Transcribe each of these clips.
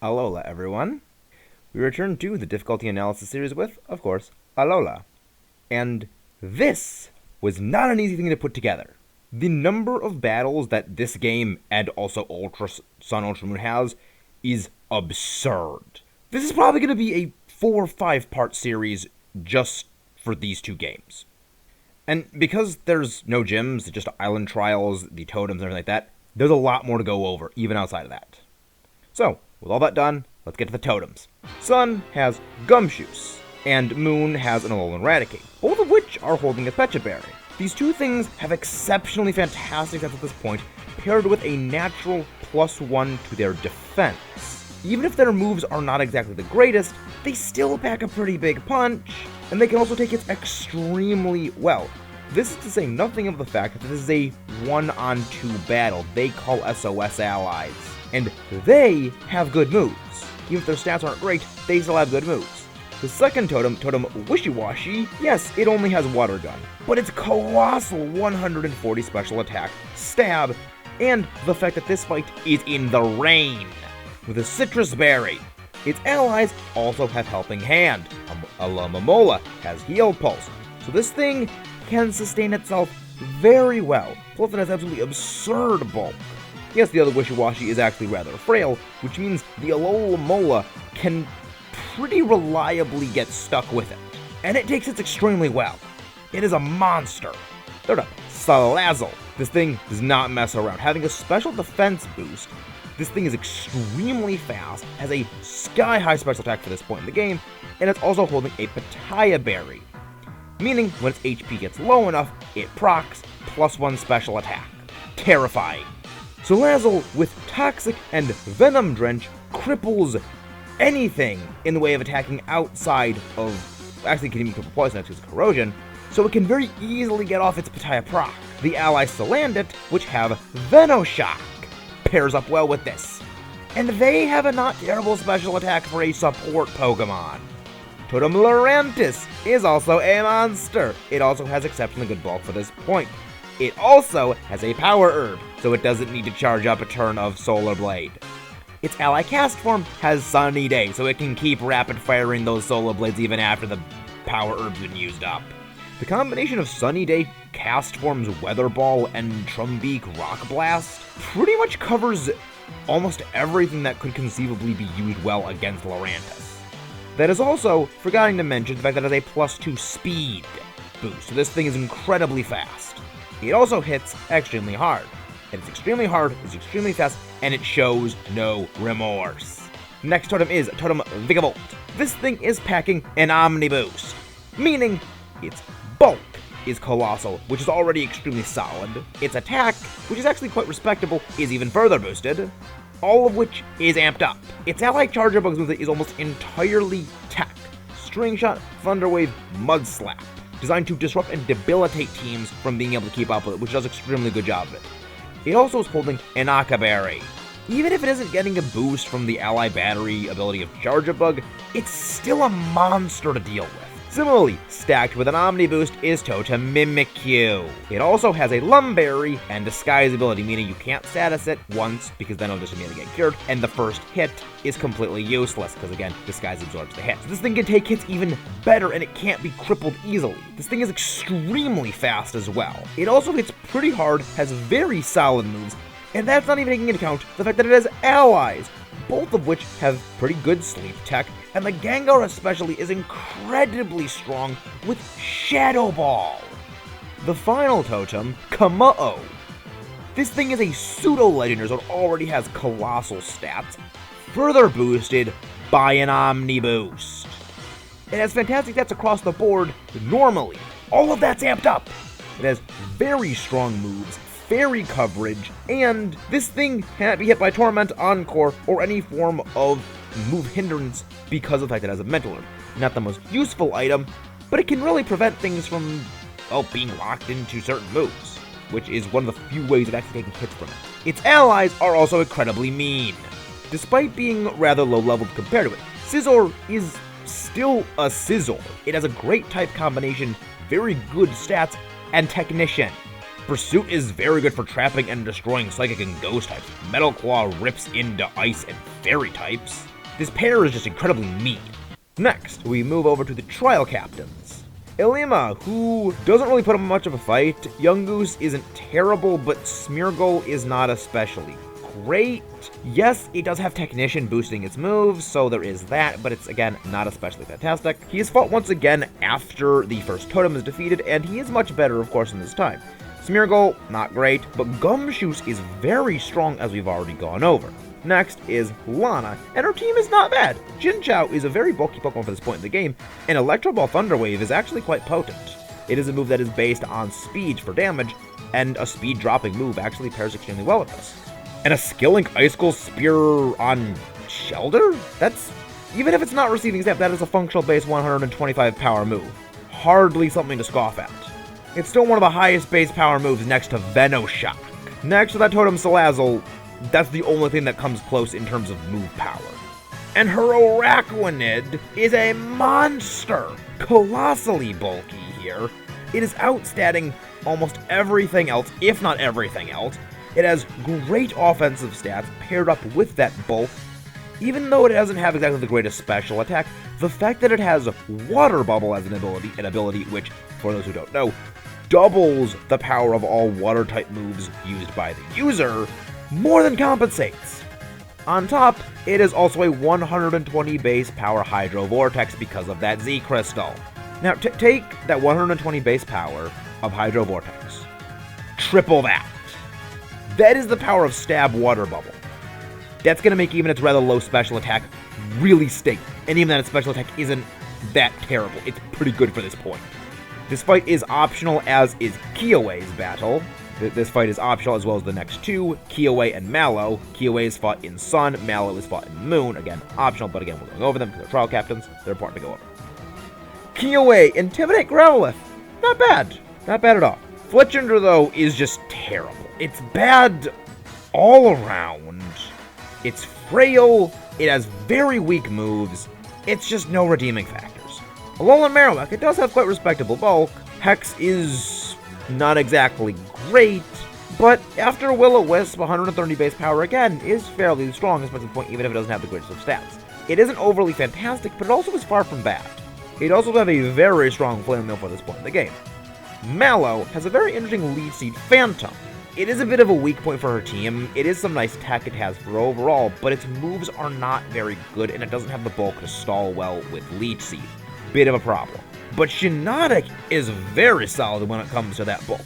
Alola, everyone. We return to the difficulty analysis series with, of course, Alola. And this was not an easy thing to put together. The number of battles that this game, and also Ultra Sun, Ultra Moon has, is absurd. This is probably going to be a 4 or 5 part series just for these two games. And because there's no gyms, just island trials, the totems, and everything like that, there's a lot more to go over, even outside of that. So, with all that done, let's get to the totems. Sun has Gumshoos, and Moon has an Alolan Raticate, both of which are holding a Pecha Berry. These two things have exceptionally fantastic stats at this point, paired with a natural +1 to their defense. Even if their moves are not exactly the greatest, they still pack a pretty big punch, and they can also take hits extremely well. This is to say nothing of the fact that this is a 1-on-2 battle they call SOS allies, and they have good moves. Even if their stats aren't great, they still have good moves. The second totem, Totem Wishy-Washy, yes, it only has Water Gun, but its colossal 140 special attack, Stab, and the fact that this fight is in the rain. With a Citrus Berry, its allies also have Helping Hand. Alomomola has Heal Pulse, so this thing can sustain itself very well, plus it has absolutely absurd bulk. Yes, the other Wishy-Washy is actually rather frail, which means the Alomomola can pretty reliably get stuck with it, and it takes it extremely well. It is a monster. Third up, Salazzle. This thing does not mess around. Having a special defense boost, this thing is extremely fast, has a sky-high special attack for this point in the game, and it's also holding a Pitaya Berry, meaning when its HP gets low enough, it procs +1 special attack. Terrifying. Salazzle with Toxic and Venom Drench cripples anything in the way of attacking outside of, actually can even cripple Poison because of Corrosion, so it can very easily get off its Pitaya proc. The allies Salandit, which have Venoshock, pairs up well with this. And they have a not terrible special attack for a support Pokemon. Totomlarantis is also a monster. It also has exceptionally good bulk for this point. It also has a Power Herb, so it doesn't need to charge up a turn of Solar Blade. Its ally Castform has Sunny Day, so it can keep rapid firing those Solar Blades even after the Power Herb's been used up. The combination of Sunny Day, Castform's Weather Ball, and Trumbeak Rock Blast pretty much covers almost everything that could conceivably be used well against Lurantis. That is also forgetting to mention the fact that it has a +2 speed boost, so this thing is incredibly fast. It also hits extremely hard. It's extremely hard, it's extremely fast, and it shows no remorse. Next totem is Totem Vigavolt. This thing is packing an Omni Boost, meaning its bulk is colossal, which is already extremely solid. Its attack, which is actually quite respectable, is even further boosted, all of which is amped up. Its ally Charger Bug's move is almost entirely tech. String Shot, Thunder Wave, Mud Slap, designed to disrupt and debilitate teams from being able to keep up with it, which does an extremely good job of it. It also is holding an Aka Berry. Even if it isn't getting a boost from the ally battery ability of Charjabug, it's still a monster to deal with. Similarly, stacked with an Omni Boost is Totem Mimikyu. It also has a Lumberry and Disguise ability, meaning you can't status it once because then it'll just immediately get cured, and the first hit is completely useless because again, Disguise absorbs the hit. So this thing can take hits even better and it can't be crippled easily. This thing is extremely fast as well. It also hits pretty hard, has very solid moves, and that's not even taking into account the fact that it has allies, both of which have pretty good sleep tech, and the Gengar especially is incredibly strong with Shadow Ball. The final totem, Kamoto. This thing is a pseudo-legendary, so it already has colossal stats, further boosted by an Omni Boost. It has fantastic stats across the board normally. All of that's amped up. It has very strong moves, fairy coverage, and this thing cannot be hit by Torment, Encore, or any form of move hindrance because of the fact that it has a Mental Herb. Not the most useful item, but it can really prevent things from, being locked into certain moves, which is one of the few ways of actually taking hits from it. Its allies are also incredibly mean. Despite being rather low-leveled compared to it, Scizor is still a Scizor. It has a great type combination, very good stats, and Technician. Pursuit is very good for trapping and destroying Psychic and Ghost types. Metal Claw rips into Ice and Fairy types. This pair is just incredibly mean. Next, we move over to the Trial Captains. Ilima, who doesn't really put up much of a fight. Yungoos isn't terrible, but Smeargle is not especially great. Yes, it does have Technician boosting its moves, so there is that, but it's, again, not especially fantastic. He is fought once again after the first Totem is defeated, and he is much better, of course, in this time. Smeargle, not great, but Gumshoos is very strong, as we've already gone over. Next is Lana, and her team is not bad. Jinchao is a very bulky Pokemon for this point in the game, and Electro Ball Thunder Wave is actually quite potent. It is a move that is based on speed for damage, and a speed dropping move actually pairs extremely well with this. And a Skillink Icicle Spear on Shelter? That's, even if it's not receiving Zap, that is a functional base 125 power move. Hardly something to scoff at. It's still one of the highest base power moves next to Venoshock. Next to that Totem Salazzle, that's the only thing that comes close in terms of move power. And her Araquanid is a monster! Colossally bulky here. It is outstatting almost everything else, if not everything else. It has great offensive stats paired up with that bulk. Even though it doesn't have exactly the greatest special attack, the fact that it has Water Bubble as an ability which, for those who don't know, doubles the power of all water-type moves used by the user, more than compensates. On top, it is also a 120 base power Hydro Vortex because of that Z Crystal. Now, take that 120 base power of Hydro Vortex. Triple that. That is the power of Stab Water Bubble. That's going to make even its rather low special attack really stink. And even that its special attack isn't that terrible. It's pretty good for this point. This fight is optional, as is Kiowa's battle. This fight is optional as well as the next two, Kiowa and Mallow. Kiowa is fought in Sun, Mallow is fought in Moon. Again, optional, but again, we're going over them because they're trial captains. They're important to go over. Kiowa, Intimidate Growlithe. Not bad. Not bad at all. Fletchinder, though, is just terrible. It's bad all around. It's frail. It has very weak moves. It's just no redeeming factors. Alolan Marowak, it does have quite respectable bulk. Hex is not exactly great, but after Will-O-Wisp, 130 base power again is fairly strong, as much as the point, even if it doesn't have the greatest of stats. It isn't overly fantastic, but it also is far from bad. It also has a very strong Flame Mail for this point in the game. Mallow has a very interesting Leaf Seed Phantom. It is a bit of a weak point for her team. It is some nice tech it has for overall, but its moves are not very good, and it doesn't have the bulk to stall well with Leech Seed. Bit of a problem. But Shiinotic is very solid when it comes to that bulk.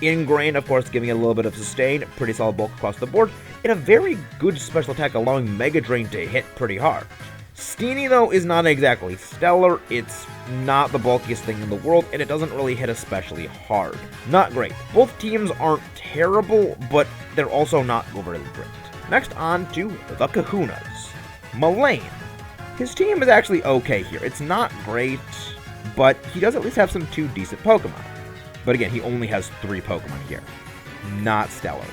Ingrain, of course, giving it a little bit of sustain, pretty solid bulk across the board, and a very good special attack allowing Mega Drain to hit pretty hard. Steenie, though, is not exactly stellar. It's not the bulkiest thing in the world, and it doesn't really hit especially hard. Not great. Both teams aren't terrible, but they're also not overly great. Next on to the Kahunas. Mullane. His team is actually okay here. It's not great, but he does at least have some 2 decent Pokemon. But again, he only has 3 Pokemon here. Not stellar.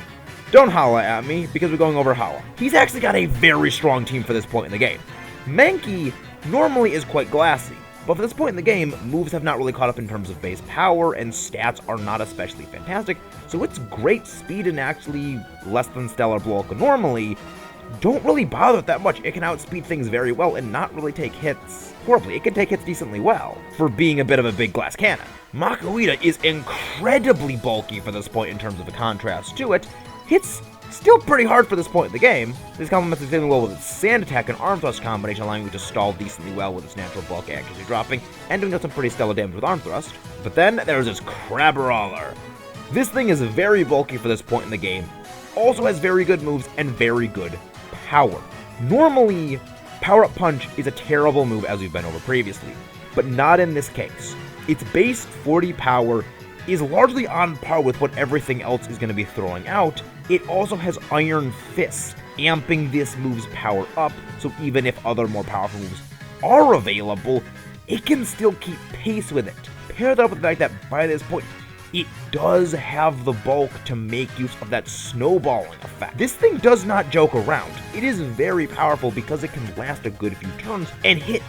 Don't holla at me, because we're going over Holla. He's actually got a very strong team for this point in the game. Mankey normally is quite glassy, but for this point in the game, moves have not really caught up in terms of base power, and stats are not especially fantastic, so its great speed and actually less than stellar bulk normally don't really bother it that much. It can outspeed things very well and not really take hits horribly. It can take hits decently well for being a bit of a big glass cannon. Makuhita is incredibly bulky for this point in terms of a contrast to it. Hits still pretty hard for this point in the game. This complements extremely well with its Sand Attack and Arm Thrust combination, allowing you to stall decently well with its natural bulk accuracy dropping, and doing some pretty stellar damage with Arm Thrust. But then there's this Crabrawler. This thing is very bulky for this point in the game, also has very good moves and very good power. Normally, Power Up Punch is a terrible move, as we've been over previously, but not in this case. Its base 40 power is largely on par with what everything else is going to be throwing out. It also has Iron Fist, amping this move's power up, so even if other more powerful moves are available, it can still keep pace with it. Pair that up with the fact that by this point, it does have the bulk to make use of that snowballing effect. This thing does not joke around. It is very powerful because it can last a good few turns and hit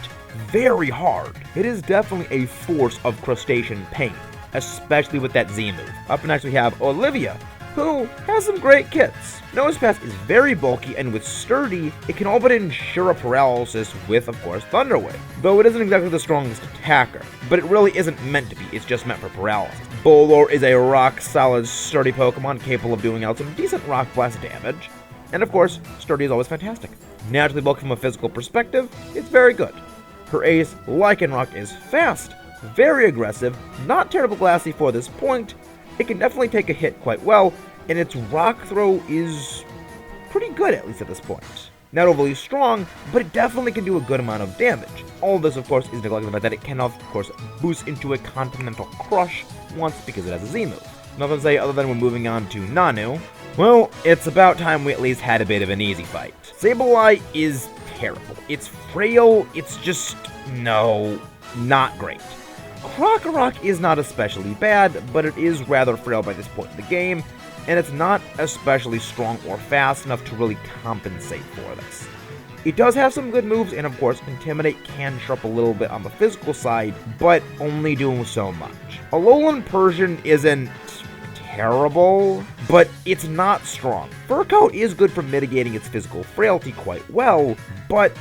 very hard. It is definitely a force of crustacean pain. especially with that Z move. Up next we have Olivia, who has some great kits. Nosepass is very bulky, and with Sturdy, it can all but ensure a paralysis with, of course, Thunder Wave. Though it isn't exactly the strongest attacker, but it really isn't meant to be, it's just meant for paralysis. Bolor is a rock-solid, sturdy Pokemon capable of doing out some decent Rock Blast damage. And of course, Sturdy is always fantastic. Naturally bulky from a physical perspective, it's very good. Her ace, Lycanroc, is fast, very aggressive, not terrible glassy for this point. It can definitely take a hit quite well, and its Rock Throw is pretty good, at least at this point. Not overly strong, but it definitely can do a good amount of damage. All of this, of course, is neglecting the fact that it can, of course, boost into a Continental Crush once because it has a Z move. Nothing to say other than we're moving on to Nanu. Well, it's about time we at least had a bit of an easy fight. Sableye is terrible. It's frail, it's just, no, not great. Krokorok is not especially bad, but it is rather frail by this point in the game, and it's not especially strong or fast enough to really compensate for this. It does have some good moves, and of course, Intimidate can show up a little bit on the physical side, but only doing so much. Alolan Persian isn't terrible, but it's not strong. Fur Coat is good for mitigating its physical frailty quite well, but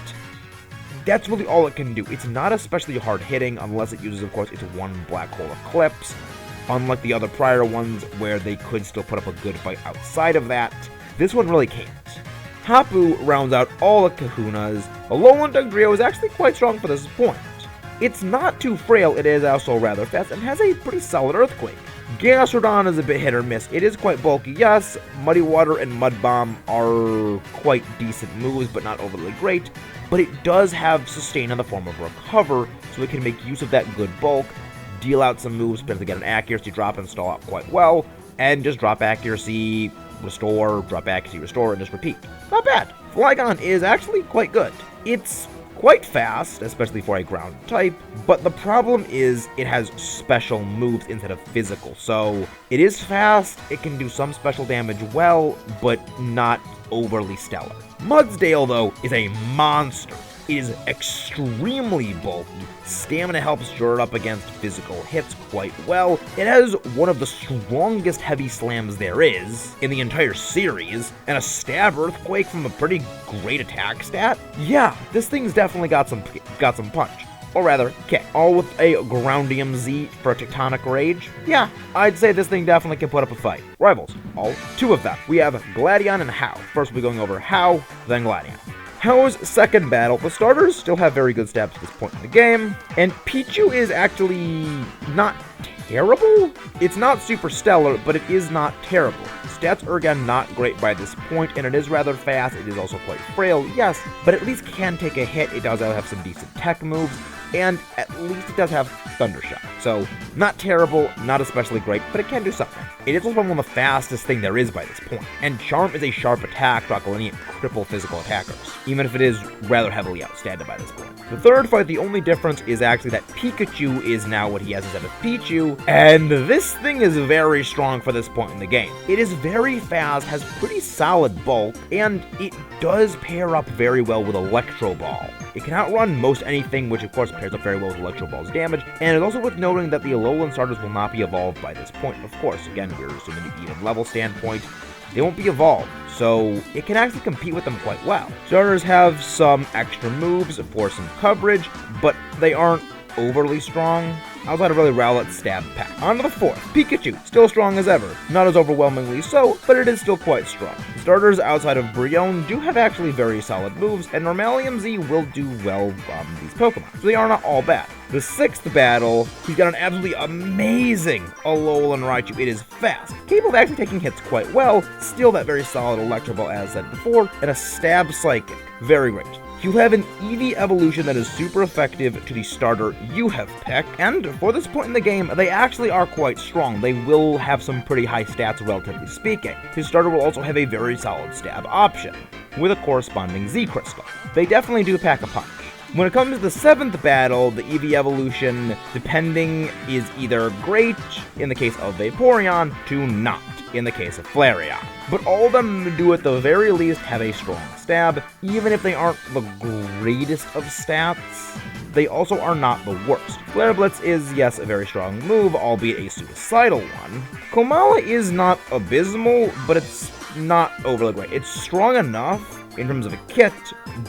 that's really all it can do. It's not especially hard hitting unless it uses, of course, its one Black Hole Eclipse. Unlike the other prior ones where they could still put up a good fight outside of that, this one really can't. Hapu rounds out all the Kahunas. Alolan Dugtrio is actually quite strong for this point. It's not too frail, it is also rather fast, and has a pretty solid Earthquake. Gastrodon is a bit hit or miss. It is quite bulky, yes. Muddy Water and Mud Bomb are quite decent moves, but not overly great. But it does have Sustain in the form of Recover, so it can make use of that good bulk, deal out some moves, but to get an accuracy drop and stall out quite well, and just drop accuracy, restore, drop accuracy, restore, and just repeat. Not bad. Flygon is actually quite good. It's quite fast, especially for a ground type, but the problem is it has special moves instead of physical. So it is fast, it can do some special damage well, but not overly stellar. Mudsdale, though, is a monster. It is extremely bulky. Stamina helps stir it up against physical hits quite well. It has one of the strongest heavy slams there is in the entire series, and a stab earthquake from a pretty great attack stat. Yeah, this thing's definitely got some punch. Or rather, kick. All with a Groundium Z for a Tectonic Rage. Yeah, I'd say this thing definitely can put up a fight. Rivals, all two of them. We have Gladion and How. First we'll be going over How, then Gladion. How's second battle, the starters still have very good stats at this point in the game, and Pichu is actually not terrible? It's not super stellar, but it is not terrible. Stats are again not great by this point, and it is rather fast, it is also quite frail, yes, but at least can take a hit, it does have some decent tech moves, and at least it does have Thundershock. So, not terrible, not especially great, but it can do something. It is also one of the fastest thing there is by this point, and Charm is a sharp attack to eliminate cripple physical attackers, even if it is rather heavily outstanded by this point. The third fight, the only difference is actually that Pikachu is now what he has instead of Pichu, and this thing is very strong for this point in the game. It is very fast, has pretty solid bulk, and it does pair up very well with Electro Ball. It can outrun most anything, which of course pairs up very well with Electro Ball's damage, and it's also worth noting that the Alolan starters will not be evolved by this point. Of course, again, we're assuming an even level standpoint, they won't be evolved, so it can actually compete with them quite well. Starters have some extra moves for some coverage, but they aren't overly strong. Outside of really Rowlet, Stab, Pack. On to the fourth, Pikachu, still strong as ever. Not as overwhelmingly so, but it is still quite strong. The starters outside of Brionne do have actually very solid moves, and Normalium Z will do well on these Pokemon, so they are not all bad. The sixth battle, he's got an absolutely amazing Alolan Raichu. It is fast, capable of actually taking hits quite well, still that very solid Electro Ball as said before, and a Stab Psychic. Very great. You have an Eevee evolution that is super effective to the starter you have picked, and for this point in the game, they actually are quite strong. They will have some pretty high stats, relatively speaking. His starter will also have a very solid stab option, with a corresponding Z Crystal. They definitely do pack a punch. When it comes to the seventh battle, the Eevee evolution, depending, is either great, in the case of Vaporeon, to not, in the case of Flareon. But all of them do at the very least have a strong stab, even if they aren't the greatest of stats. they also are not the worst. Flare Blitz is, yes, a very strong move, albeit a suicidal one. Komala is not abysmal, but it's not overly great. It's strong enough in terms of a kit,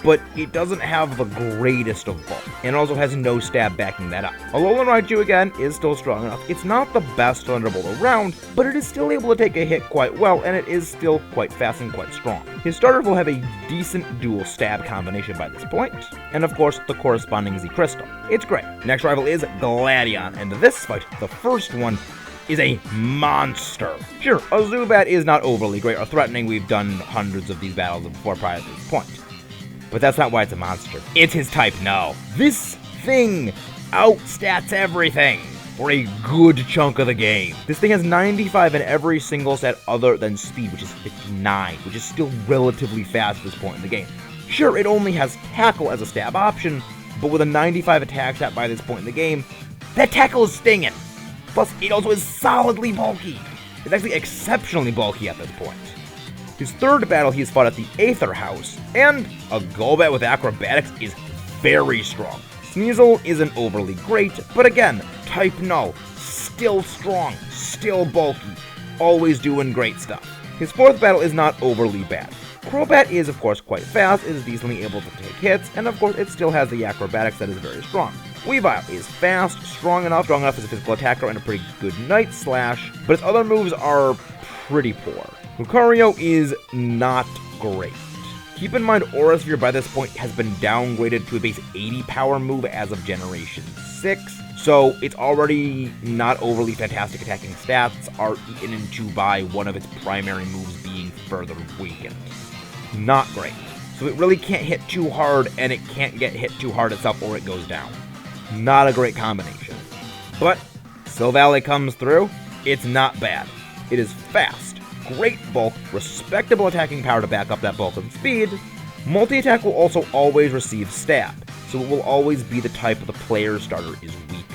but it doesn't have the greatest of bulk, and also has no stab backing that up. Alolan Raichu, again, is still strong enough. It's not the best Thunderbolt around, but it is still able to take a hit quite well, and it is still quite fast and quite strong. His starter will have a decent dual stab combination by this point, and of course, the corresponding Z Crystal. It's great. Next rival is Gladion, and this fight, the first one, is a monster. Sure, a Zubat is not overly great or threatening. We've done hundreds of these battles before prior to this point. But that's not why it's a monster. It's his type no. This thing outstats everything for a good chunk of the game. This thing has 95 in every single stat other than speed, which is 59, which is still relatively fast at this point in the game. Sure, it only has tackle as a stab option, but with a 95 attack stat by this point in the game, that tackle is stinging. Plus, it also is solidly bulky. It's actually exceptionally bulky at this point. His third battle he has fought at the Aether House, and a Golbat with acrobatics is very strong. Sneasel isn't overly great, but again, type null, still strong, still bulky, always doing great stuff. His fourth battle is not overly bad. Crowbat is of course quite fast, it is decently able to take hits, and of course it still has the acrobatics that is very strong. Weavile is fast, strong enough as a physical attacker and a pretty good Night Slash, but its other moves are pretty poor. Lucario is not great. Keep in mind Aura Sphere by this point has been downgraded to a base 80 power move as of Generation 6, so it's already not overly fantastic attacking stats are eaten into by one of its primary moves being further weakened. Not great. So it really can't hit too hard, and it can't get hit too hard itself or it goes down. Not a great combination. But Silvally comes through. It's not bad. It is fast, great bulk, respectable attacking power to back up that bulk and speed. Multi-attack will also always receive stab, so it will always be the type of the player's starter is weak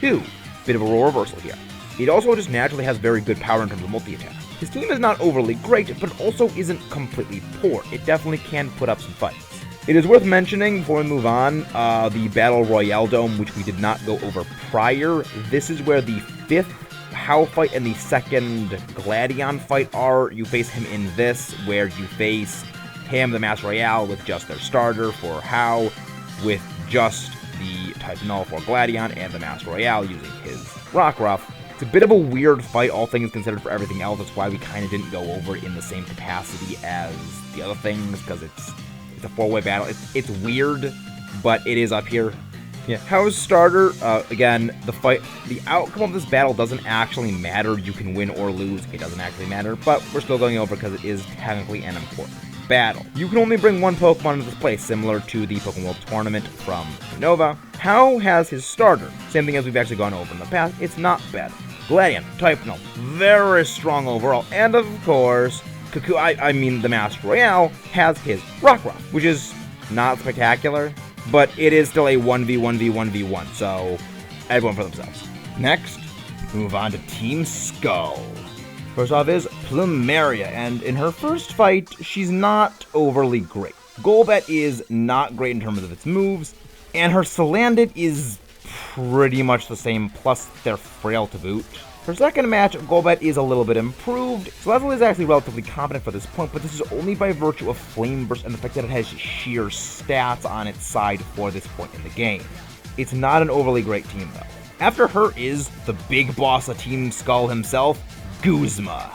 to. Bit of a role reversal here. It also just naturally has very good power in terms of multi-attack. His team is not overly great, but also isn't completely poor. It definitely can put up some fights. It is worth mentioning, before we move on, the Battle Royale Dome, which we did not go over prior. This is where the 5th How fight and the 2nd Gladion fight are. You face him in this, where you face him, the Master Royale, with just their starter for How, with just the type null for Gladion, and the Master Royale using his Rockruff. It's a bit of a weird fight, all things considered, for everything else. That's why we kind of didn't go over it in the same capacity as the other things, because it's a 4-way battle. It's weird, but it is up here. Yeah, How's starter, again, the outcome of this battle doesn't actually matter. You can win or lose, it doesn't actually matter, but we're still going over because it is technically an important battle. You can only bring one Pokemon into this place, similar to the Pokemon World Tournament from Nova. How has his starter? Same thing as we've actually gone over in the past. It's not bad. Gladion, type null, very strong overall, and of course, the Master Royale has his Rockruff, which is not spectacular, but it is still a 1v1v1v1, so everyone for themselves. Next, move on to Team Skull. First off is Plumeria, and in her first fight, she's not overly great. Golbat is not great in terms of its moves, and her Salandit is pretty much the same, plus they're frail to boot. Her second match, Golbat is a little bit improved. Celestia is actually relatively competent for this point, but this is only by virtue of Flame Burst and the fact that it has sheer stats on its side for this point in the game. It's not an overly great team, though. After her is the big boss of Team Skull himself, Guzma.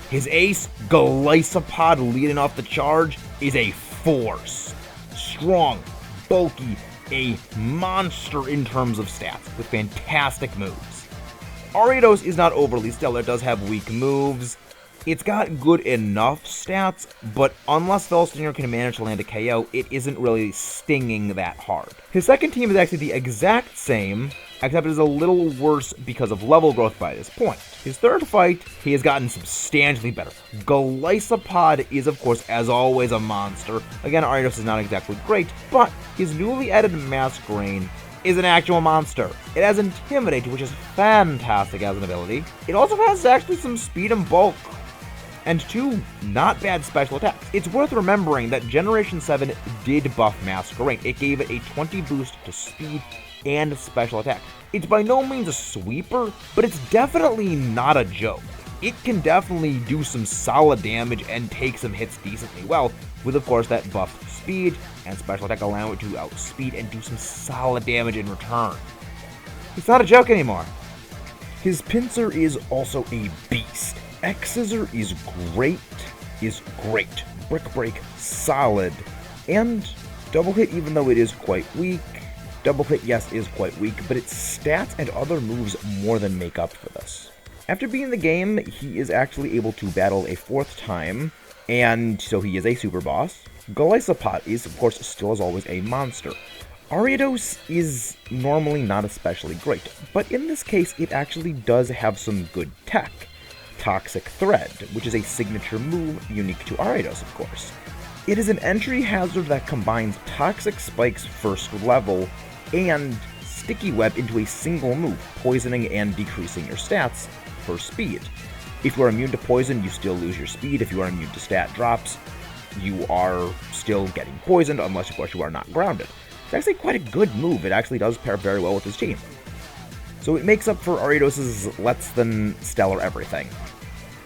His ace, Glycopod, leading off the charge, is a force. Strong, bulky, a monster in terms of stats, with fantastic moves. Ariados is not overly stellar, it does have weak moves. It's got good enough stats, but unless Felstinger can manage to land a KO, it isn't really stinging that hard. His second team is actually the exact same, except it is a little worse because of level growth by this point. His third fight, he has gotten substantially better. Glycopod is, of course, as always, a monster. Again, Ariados is not exactly great, but his newly added Masquerain is an actual monster. It has Intimidate, which is fantastic as an ability. It also has actually some speed and bulk. and 2 not bad special attacks. It's worth remembering that Generation 7 did buff Masquerain. It gave it a 20 boost to speed and special attack. It's by no means a sweeper, but it's definitely not a joke. It can definitely do some solid damage and take some hits decently well, with of course that buffed speed and special attack allowing it to outspeed and do some solid damage in return. It's not a joke anymore. His pincer is also a beast. X-Scissor is great. Brick Break, solid. And double hit, even though it is quite weak. Double hit, yes, is quite weak, but its stats and other moves more than make up for this. After beating the game, he is actually able to battle a 4th time, and so he is a super boss. Glycopod is, of course, still as always a monster. Ariados is normally not especially great, but in this case it actually does have some good tech. Toxic Thread, which is a signature move unique to Ariados, of course. It is an entry hazard that combines Toxic Spike's first level and Sticky Web into a single move, poisoning and decreasing your stats for speed. If you are immune to poison, you still lose your speed. If you are immune to stat drops, you are still getting poisoned, unless of course you are not grounded. It's actually quite a good move. It actually does pair very well with his team. So it makes up for Ariados' less than stellar everything.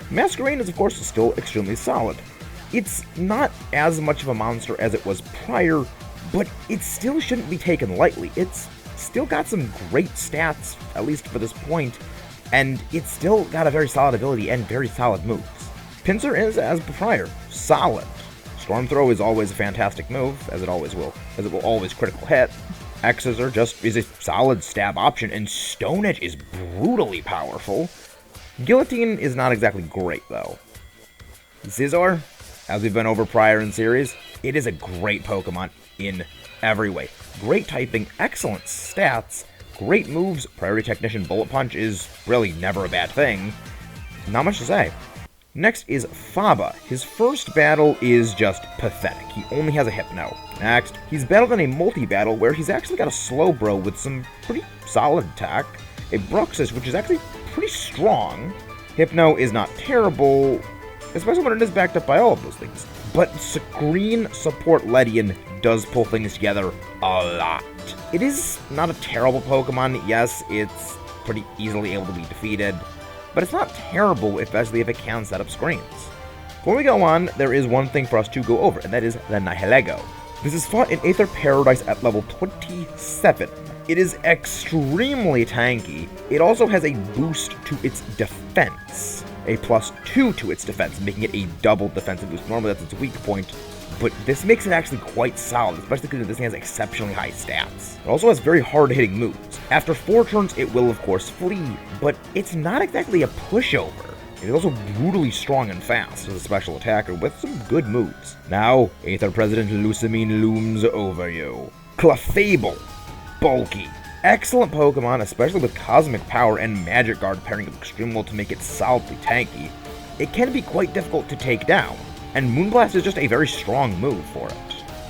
Masquerain is of course still extremely solid. It's not as much of a monster as it was prior, but it still shouldn't be taken lightly. It's still got some great stats, at least for this point, and it's still got a very solid ability and very solid moves. Pincer is, as prior, solid. Storm Throw is always a fantastic move, as it always will, as it will always critical hit. X-Scissor just is a solid stab option, and Stone Edge is brutally powerful. Guillotine is not exactly great, though. Scizor, as we've been over prior in series, it is a great Pokemon in every way. Great typing, excellent stats, great moves. Priority Technician Bullet Punch is really never a bad thing. Not much to say. Next is Faba. His first battle is just pathetic. He only has a Hypno. Next, he's battled in a multi-battle where he's actually got a Slowbro with some pretty solid attack, a Bruxus, which is actually pretty strong. Hypno is not terrible, especially when it is backed up by all of those things. But Screen Support Gladion does pull things together a lot. It is not a terrible Pokemon. Yes, it's pretty easily able to be defeated, but it's not terrible, especially if it can set up screens. Before we go on, there is one thing for us to go over, and that is the Nihilego. This is fought in Aether Paradise at level 27. It is extremely tanky. It also has a boost to its defense, a +2 to its defense, making it a double defensive boost. Normally that's its weak point, but this makes it actually quite solid, especially because this thing has exceptionally high stats. It also has very hard-hitting moves. After 4 turns, it will of course flee, but it's not exactly a pushover. It is also brutally strong and fast as a special attacker with some good moves. Now, Aether President Lucamine looms over you. Clefable. Bulky. Excellent Pokemon, especially with Cosmic Power and Magic Guard pairing up extremely well to make it solidly tanky. It can be quite difficult to take down, and Moonblast is just a very strong move for it.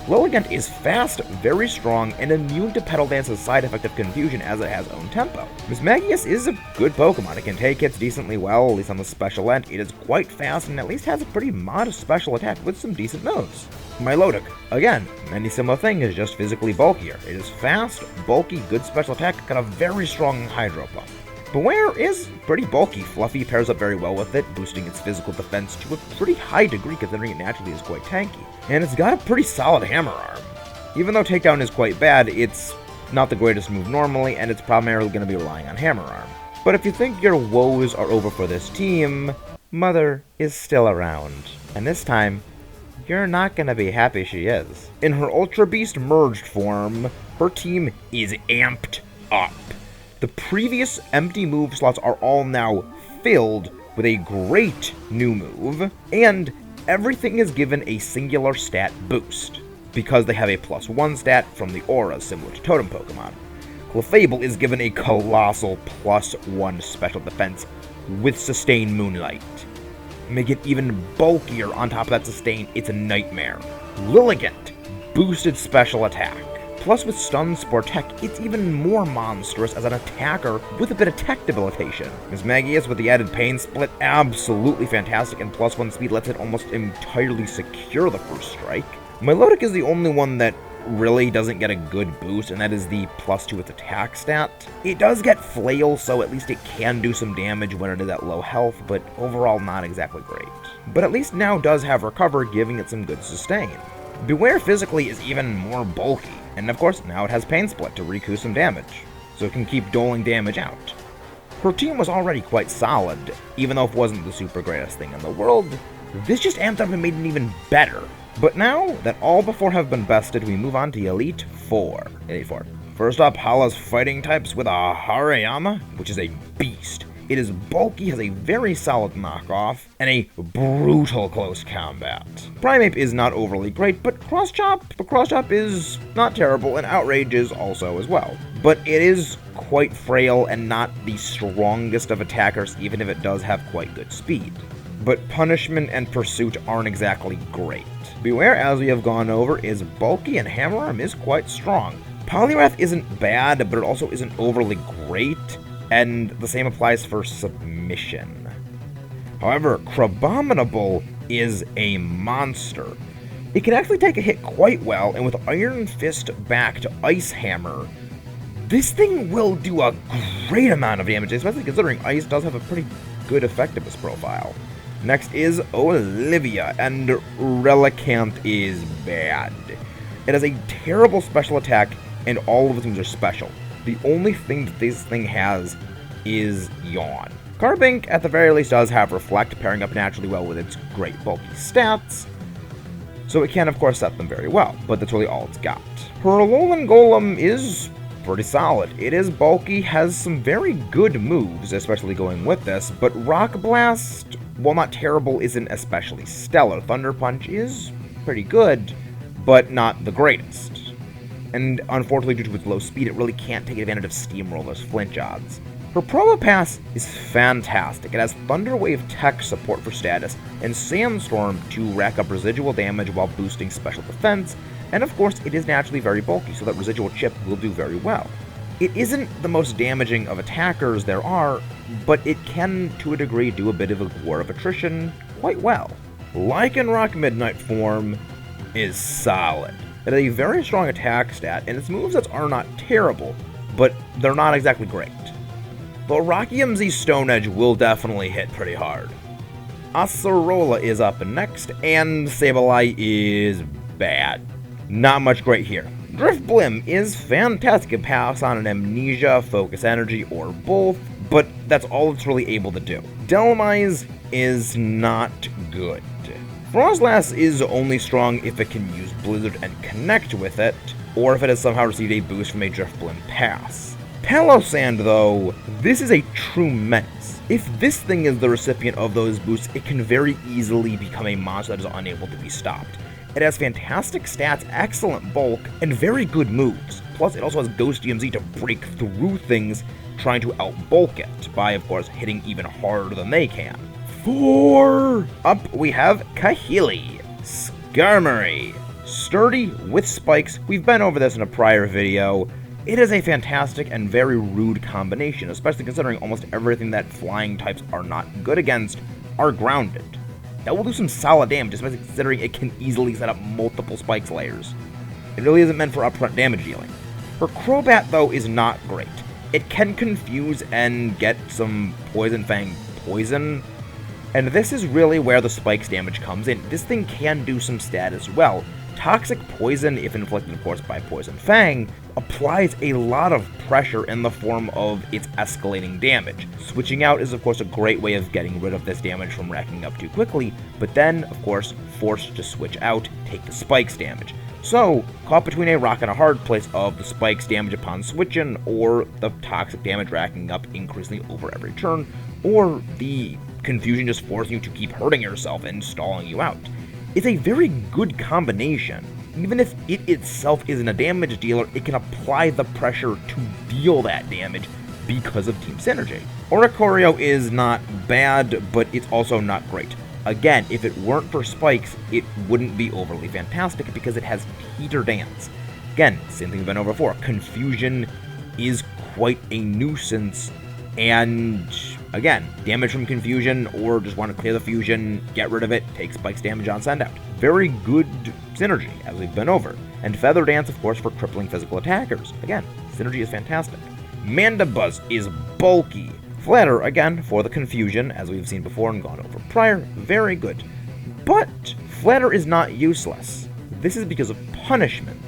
Lilligant is fast, very strong, and immune to Petal Dance's side effect of confusion as it has own tempo. Mismagius is a good Pokemon. It can take hits decently well, at least on the special end. It is quite fast and at least has a pretty modest special attack with some decent moves. Milotic, again, many similar things, just physically bulkier. It is fast, bulky, good special attack, got a very strong Hydro Pump. Beware is pretty bulky. Fluffy pairs up very well with it, boosting its physical defense to a pretty high degree considering it naturally is quite tanky. And it's got a pretty solid Hammer Arm. Even though Takedown is quite bad, it's not the greatest move normally, and it's primarily going to be relying on Hammer Arm. But if you think your woes are over for this team, Mother is still around. And this time, you're not going to be happy she is. In her Ultra Beast merged form, her team is amped up. The previous empty move slots are all now filled with a great new move, and everything is given a singular stat boost, because they have a +1 stat from the aura similar to Totem Pokemon. Clefable is given a colossal +1 special defense with Sustained Moonlight. Make it even bulkier on top of that Sustain, it's a nightmare. Lilligant, boosted special attack. Plus with Stun Spore Tech, it's even more monstrous as an attacker with a bit of tech debilitation. Mismagius with the added Pain Split, absolutely fantastic, and +1 speed lets it almost entirely secure the first strike. Milotic is the only one that really doesn't get a good boost, and that is the +2 its attack stat. It does get Flail, so at least it can do some damage when it is at low health, but overall not exactly great. But at least now does have Recover, giving it some good sustain. Beware physically is even more bulky, and of course now it has Pain Split to recoup some damage, so it can keep doling damage out. Her team was already quite solid, even though it wasn't the super greatest thing in the world. This just amped up and made it even better. But now that all before have been bested, we move on to Elite Four. First up, Hala's fighting types with a Hariyama, which is a beast. It is bulky, has a very solid knockoff, and a brutal close combat. Primeape is not overly great, but Cross-Chop is not terrible, and Outrage is also as well. But it is quite frail and not the strongest of attackers, even if it does have quite good speed. But Punishment and Pursuit aren't exactly great. Beware, as we have gone over, is bulky and Hammer Arm is quite strong. Poliwrath isn't bad, but it also isn't overly great, and the same applies for Submission. However, Crabominable is a monster. It can actually take a hit quite well, and with Iron Fist back to Ice Hammer, this thing will do a great amount of damage, especially considering Ice does have a pretty good effectiveness profile. Next is Olivia, and Relicanth is bad. It has a terrible special attack, and all of its moves are special. The only thing that this thing has is Yawn. Carbink, at the very least, does have Reflect, pairing up naturally well with its great bulky stats, so it can, of course, set them very well, but that's really all it's got. Her Alolan Golem is pretty solid. It is bulky, has some very good moves, especially going with this, but Rock Blast, while not terrible, isn't especially stellar. Thunder Punch is pretty good, but not the greatest. And unfortunately, due to its low speed, it really can't take advantage of Steamroller's flinch odds. Her Probopass is fantastic. It has Thunder Wave Tech support for status, and Sandstorm to rack up residual damage while boosting special defense, and of course it is naturally very bulky, so that residual chip will do very well. It isn't the most damaging of attackers there are, but it can, to a degree, do a bit of a war of attrition quite well. Lycanroc Midnight form is solid. It has a very strong attack stat, and its movesets are not terrible, but they're not exactly great. The Rock'em Z Stone Edge will definitely hit pretty hard. Acerola is up next, and Sableye is bad. Not much great here. Drifblim is fantastic at pass on an Amnesia, Focus Energy, or both, but that's all it's really able to do. Dhelmise is not good. Frostlass is only strong if it can use Blizzard and connect with it, or if it has somehow received a boost from a Drifblim pass. Palossand, though, this is a true menace. If this thing is the recipient of those boosts, it can very easily become a monster that is unable to be stopped. It has fantastic stats, excellent bulk, and very good moves. Plus, it also has Ghost DMZ to break through things, trying to outbulk it, by, of course, hitting even harder than they can. 4! Up, we have Kahili Skarmory. Sturdy with spikes. We've been over this in a prior video. It is a fantastic and very rude combination, especially considering almost everything that flying types are not good against are grounded. That will do some solid damage, especially considering it can easily set up multiple spikes layers. It really isn't meant for upfront damage dealing. Her Crowbat, though, is not great. It can confuse and get some Poison Fang poison, and this is really where the spikes damage comes in. This thing can do some stat as well. Toxic Poison, if inflicted of course by Poison Fang, applies a lot of pressure in the form of its escalating damage. Switching out is of course a great way of getting rid of this damage from racking up too quickly, but then, of course, forced to switch out, take the spikes damage. So, caught between a rock and a hard place of the spikes damage upon switching, or the toxic damage racking up increasingly over every turn, or the confusion just forcing you to keep hurting yourself and stalling you out. It's a very good combination. Even if it itself isn't a damage dealer, it can apply the pressure to deal that damage because of team synergy. Oricorio is not bad, but it's also not great. Again, if it weren't for spikes, it wouldn't be overly fantastic because it has Peter Dance. Again, same thing we've been over before. Confusion is quite a nuisance, and again, damage from Confusion, or just want to clear the fusion, get rid of it, take Spike's damage on send out. Very good synergy, as we've been over. And Feather Dance, of course, for crippling physical attackers. Again, synergy is fantastic. Mandibuzz is bulky. Flatter, again, for the Confusion, as we've seen before and gone over prior, very good. But Flatter is not useless. This is because of punishment.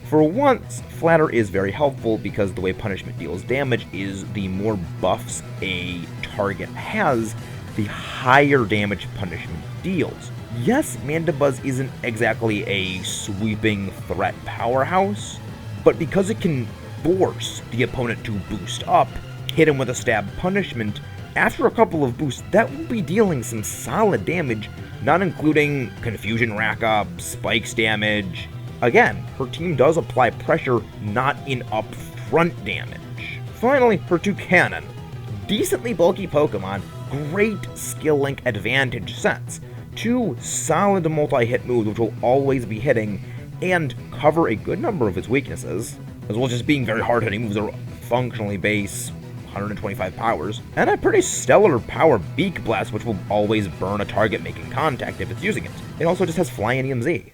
For once, Flatter is very helpful because the way punishment deals damage is the more buffs a target has, the higher damage punishment deals. Yes, Mandibuzz isn't exactly a sweeping threat powerhouse, but because it can force the opponent to boost up, hit him with a stab punishment, after a couple of boosts, that will be dealing some solid damage, not including Confusion rack up, Spike's damage. Again, her team does apply pressure, not in upfront damage. Finally, her Toucanon. Decently bulky Pokemon, great skill link advantage sets. 2 solid multi-hit moves which will always be hitting, and cover a good number of its weaknesses, as well as just being very hard-hitting moves that are functionally base 125 powers, and a pretty stellar power Beak Blast which will always burn a target making contact if it's using it. It also just has Fly and EMZ.